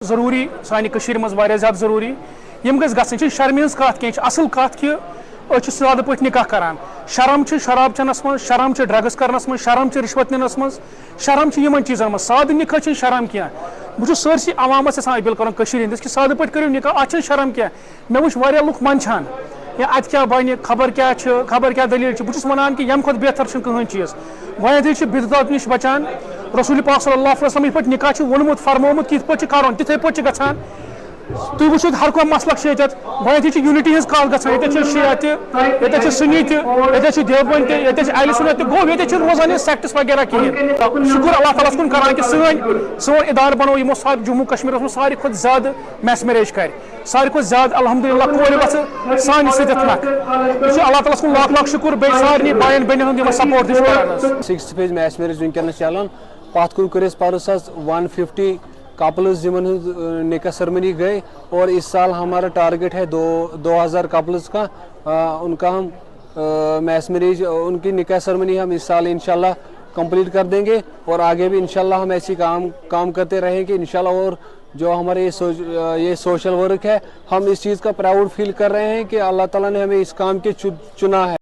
ज़रूरी सानि कशीर मज़ वारिया ज़्यादा ज़रूरी यम गस गछन शर्म हज कत कह असल कत कि सादा पे निकाह करान शर्म शराब चनस मज शर्म ड्रग्स करनस मज शर्म रिश्वत निनस मज शर्म यमन चीज़न मज साद निकाह शर्म क्या बहुत सरसी अवामस अपील कर हंदिस कि साद पे करो निकाह अत शर्म क्या मे वुच वारिया लुक मंचान या अत क्या बन खबर क्या दलील बहुत वनान कि यम खुद बेहतर कहें चीज़ गो बिदत नश बचान रसूल पाक सल्लल्लाहु अलैहि वसल्लम पे निकाह वोनमुत फरमोमुत कित पे कर तिथे पे गछान तुम वो हर कोई मसलक गो यूनिटी हज कल ग शिया ये सुनी ये देवबंद ये अहल सुन्नत गो ये रोजान सेक्ट्स वगैरह कहें शुक्र अल्लाह ताला कुन करान कि सोन इदार बनो यमो सारे जम्मू कश्मीर में सारे खुद ज्यादा मैस मैरेज कर सारे खुद ज्यादा अल्हम्दुलिल्लाह कोर बस सान सतक अल्लाह ताला कुन लाख लाख शुक्र बे सारे बायन बहन सपोर्ट कर 6th फेज मैस मैरेज वनस चलान पत कुन कर परस 150 कपल्स जिमन निकाह सेरेमनी गए और इस साल हमारा टारगेट है 2000 कपल्स का उनका हम मैस मैरिज उनकी निकाह सेरेमनी हम इस साल इंशाल्लाह कंप्लीट कर देंगे और आगे भी इंशाल्लाह हम ऐसी काम करते रहेंगे इंशाल्लाह। और जो हमारे ये सोशल वर्क है हम इस चीज़ का प्राउड फील कर रहे हैं कि अल्लाह ताला ने हमें इस काम के चुना है।